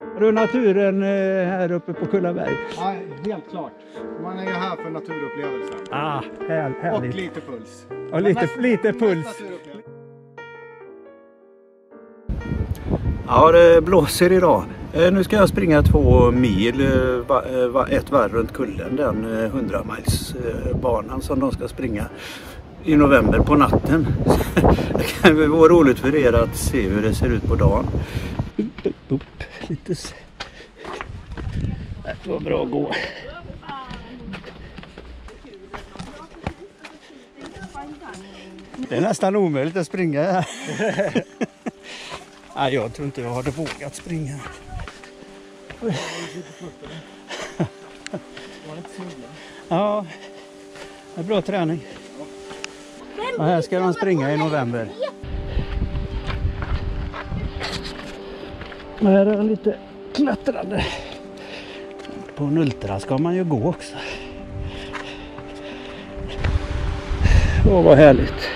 Är naturen här uppe på Kullaberg? Ja, helt klart. Man är ju här för naturupplevelsen. Härligt. Och lite puls. Och lite puls. Ja, det blåser idag. Nu ska jag springa 2 mil, ett varv runt kullen, den 100-milsbanan som de ska springa i november på natten. Det kan vara roligt för er att se hur det ser ut på dagen. Upp. Lite. Det var bra att gå. Det är nästan omöjligt att springa här. Nej, jag tror inte jag hade vågat springa. Ja, det är bra träning. Och här ska de springa i november. Och här är lite klättrande. På en ultra ska man ju gå också. Åh, vad härligt.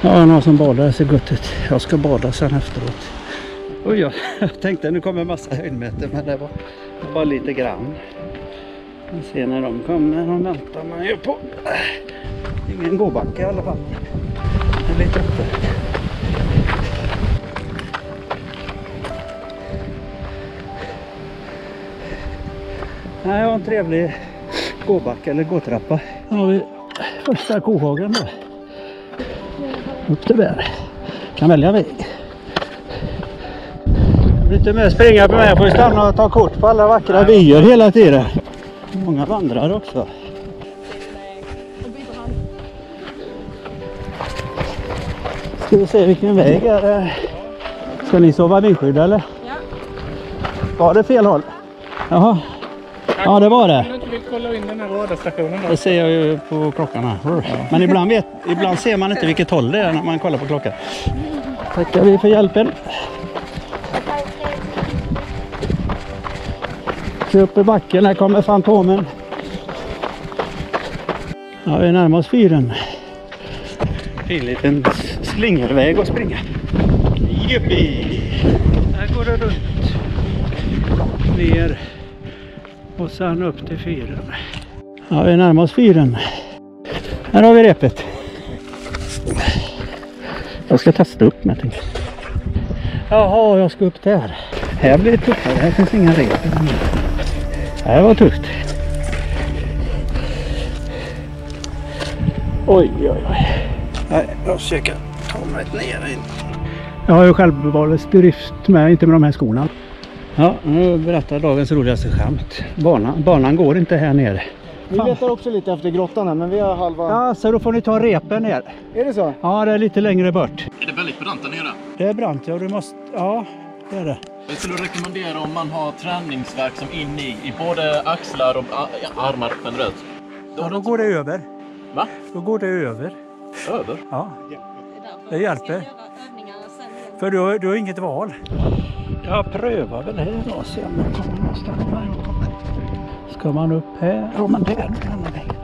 Ja, någon som badar, ser gott ut. Jag ska bada sen efteråt. Oj, jag tänkte nu kommer en massa höjdmeter, men det var bara lite grann. Vi ser när de kommer, de väntar man ju på. Ingen gåbacke i alla fall. Det är lite uppe. Här har en trevlig gåbacke eller gåtrappa. Här har vi första kohagen då. Upp till där. Kan välja väg. Jag vill inte mer springa på mig. Jag får stanna och ta kort på alla vackra vyer hela tiden. Många vandrar också. Ska vi se vilken väg är det? Ska ni sova vindskydd eller? Ja. Var det fel håll? Jaha. Ja, det var det. Om du inte vill kolla in den här radarstationen då? Det ser jag ju på klockan här. Men ibland ser man inte vilket håll det är när man kollar på klockan. Tackar vi för hjälpen. Så upp i backen, här kommer Fantomen. Ja, vi närmar oss fyren. Fin liten slingerväg att springa. Juppi! Här går det runt. Ner. Och sen upp till fyren. Ja, vi närmar oss fyren. Här har vi repet. Jag ska testa upp med ting. Jaha, jag ska upp där. Här blir det tuffare. Här finns inga rep. Det här var tufft. Oj. Nej, jag försöker ta mig ner in. Jag har ju självbevarelse drift med, inte med de här skorna. Ja, nu berättar dagens roligaste skämt. Banan går inte här nere. Vi letar också lite efter grottan här, men vi har halva... Ja, så då får ni ta repen ner. Är det så? Ja, det är lite längre bort. Är det väldigt brant där nere? Det är brant, ja. Du måste... Ja, det är det. Jag skulle rekommendera om man har träningsvärk som in i både axlar och armar generellt. Då går det över. Va? Då går det över. Över? Ja, det hjälper. För du har inget val. Jag prövar väl här då, se om jag kommer någonstans här. Ska man upp här? Ja, men det är den andra vägen.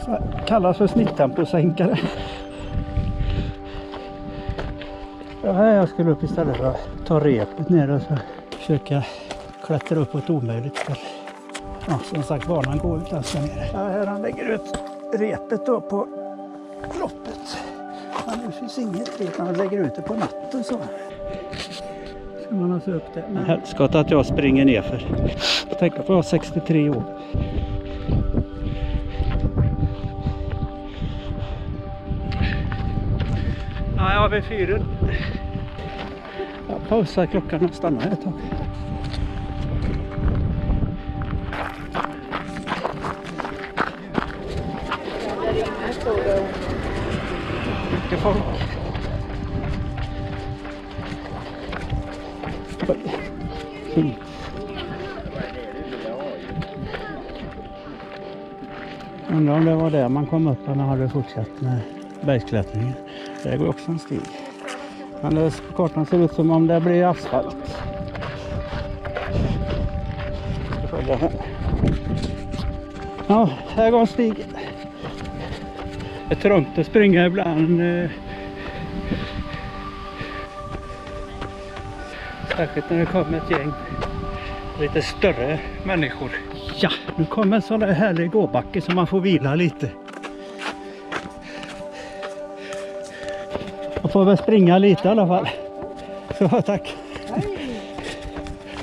Så kallas för snitttemposänkare. Ja, här jag skulle upp istället för att ta repet ner och så försöka klättra upp på ett omöjligt ställe. Ja, som sagt, banan går ut alltså ner. Ja, här han lägger ut repet då på loppet. Men det finns inget rep, man lägger ut det på natten så. Ska man alltså upp det. Men helskott att jag springer ner för. Jag tänker på att jag har 63 år. Ja, jag har vid fyren. Jag pausar klockan och stannar ett tag. Mycket folk. Fint. Undrar om det var där man kom upp när man hade fortsatt med bergsklättringen. Det går också en stig. Men kartan ser ut som om det blir asfalt. Ja, här går en stig. Det är trångt att springa ibland. Särskilt när det kommer ett gäng lite större människor. Ja, nu kommer en sån där härlig gåbacke som man får vila lite. Jag får väl springa lite i alla fall. Så tack.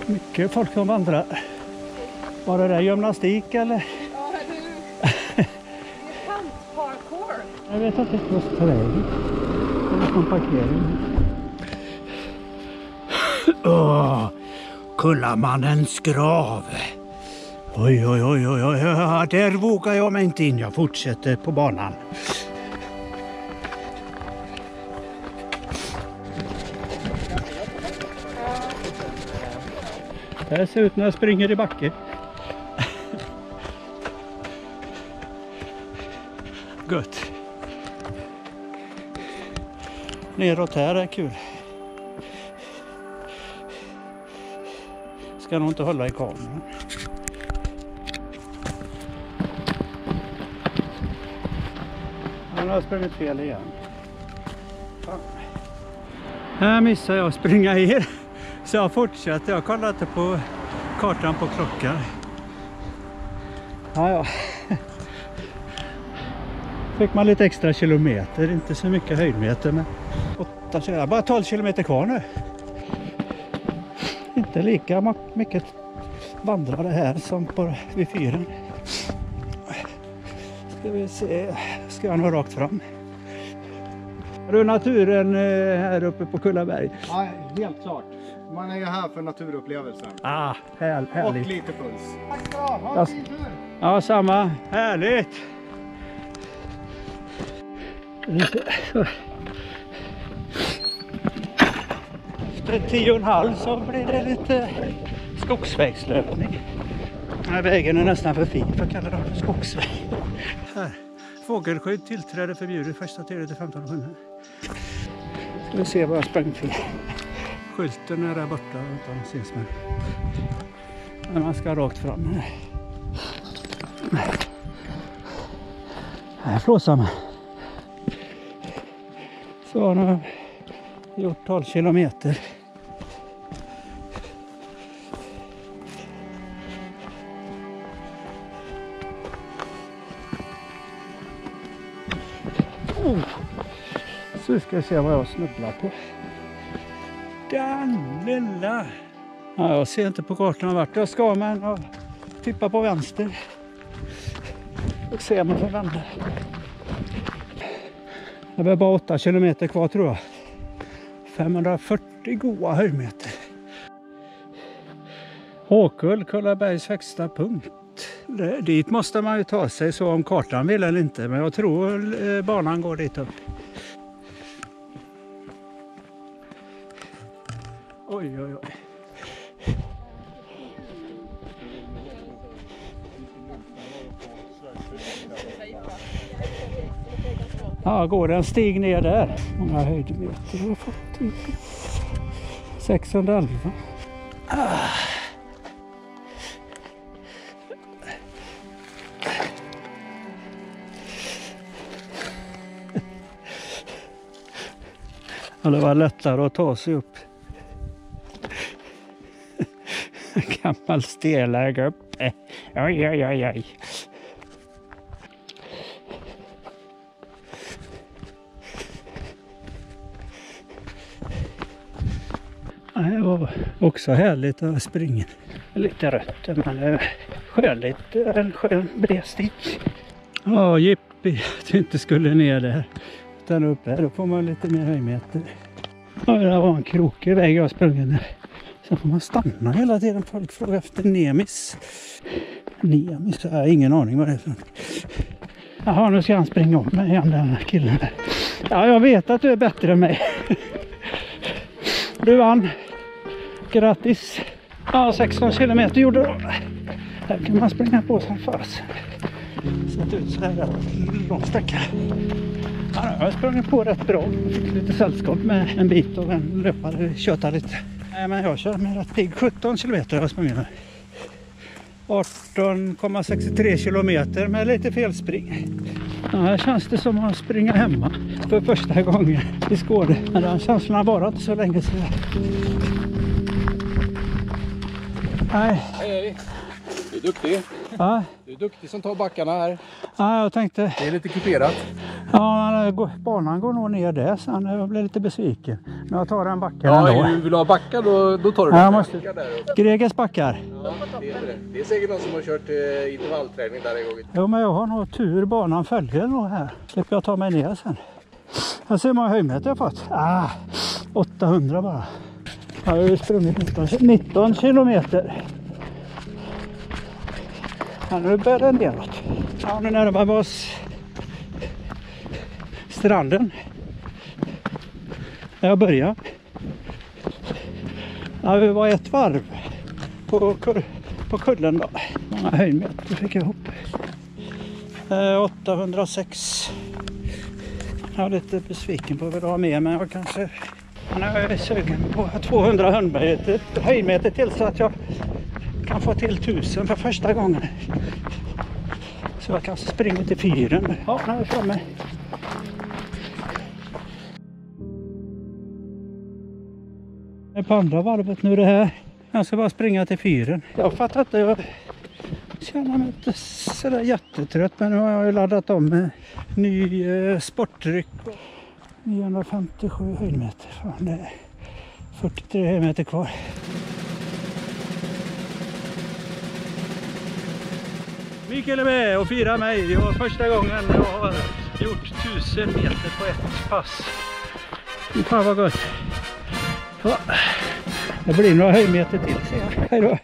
Mycket folk som vandrar. Var det där gymnastik eller? Ja, det är kantparkour. Jag vet inte vad jag ska ta vägen. Det är som parkering. Kullamannens grav. Oj, oj, oj, oj, oj, där vågar jag mig inte in. Jag fortsätter på banan. Det ser ut när jag springer i backen. Gött. Neråt här är kul. Ska nog inte hålla i kameran. Nu har jag sprungit fel igen. Fan. Här missar jag att springa er. Så jag fortsätter. Jag kollar inte på kartan på klockan. Ja. Fick man lite extra kilometer. Inte så mycket höjdmeter. Men 8 kilometer. Bara 12 kilometer kvar nu. Inte lika mycket vandrare här som vid fyren. Ska vi se. Ska jag nog rakt fram. Har du naturen här uppe på Kullaberg? Ja, helt klart. Man är ju här för naturupplevelsen. Härligt. Och lite puls. Tack ska du ha. Ha en fin tur. Ja, samma. Härligt. 10,5 så blir det lite skogsvägslöpning. Den här vägen är nästan för fin för att kalla den för skogsväg. Här. Fågelskydd tillträde förbjudet 1 till 15:07. Ska vi se vad jag sprang fel. Skylten är där borta utan syns med. Men man ska rakt fram. Här flåsar man. Så har jag gjort 12 kilometer. Så ska jag se vad jag snubblar på. Den lilla. Ja, jag ser inte på kartan vart jag ska, men jag tippar på vänster. Och ser om man får vända. Det är bara 8 kilometer kvar tror jag. 540 goda höjdmeter. Håkull, Kullabergs högsta punkt. Dit måste man ju ta sig så om kartan vill eller inte. Men jag tror banan går dit upp. Oj, oj, oj. Ja, går det en stig ner där? Många höjdmeter har jag fått. 611. Ja, det var lättare att ta sig upp. Gammal steläg upp. Oj, oj, oj, oj. Det var också härligt att springa. Lite rött, men det är skönligt. En skön bredstig. Ja, jippi. Att du inte skulle ner där. Utan upp här, då får man lite mer höjdmeter. Ja, det var en krokig väg jag sprungit ner. Sen får man stanna hela tiden. Folk frågar efter Nemis. Nemis, jag har ingen aning vad det är för. Jaha, nu ska han springa om mig igen, den här killen. Ja, jag vet att du är bättre än mig. Du vann. Grattis. Ja, 16 kilometer gjorde du. Här kan man springa på som förs. Sett ut så här rätt lång sträcka. Ja, jag har sprungit på rätt bra. Fick lite sällskap med en bit och en löpare tjötade lite. Nej, men jag kör med rätt pigg. 17 kilometer har jag sprungit med. 18,63 kilometer med lite felspring. Ja, här känns det som att springa hemma för första gången i Skåne. Men den känslan var inte så länge sedan. Nej. Hej. Du är duktig. Ja. Du är duktig som tar backarna här. Ja, jag tänkte... Det är lite kuperat. Ja, banan går nog ner där sen. Jag blir lite besviken. Men jag tar en backen Ja, ändå. vill du ha backar då tar du Ja, jag den. måste... Greges backar. Ja, det är säkert någon som har kört intervallträning där en gång. Jo, men jag har nog tur. Banan följer nog här. Slipper jag ta mig ner sen. Jag ser hur många höjdmeter jag fått. 800 bara. Jag har ju sprungit 19 kilometer. Ja, nu börjar det neråt. Ja, nu närmar vi oss stranden. Där jag började. Ja, vi var ett varv på kullen då. Många höjdmeter fick jag ihop. 806. Jag är lite besviken på att vilja ha med, men jag kanske... Nu är jag sugen på 200 höjdmeter till så att jag kan få till 1000 för första gången. Så jag kanske springer till fyren. Ja, nu är jag framme. Det är på andra varvet nu det här. Jag ska bara springa till fyren. Jag fattar inte, jag känner mig inte sådär jättetrött, men nu har jag ju laddat om med ny sportdryck. 957 höjdmeter. Fan, det är 43 höjdmeter kvar. Mikael är med och firar mig. Det var första gången jag har gjort 1000 meter på ett pass. Fan vad gott. Så, det blir några höjdmeter till, ser jag. Hej då.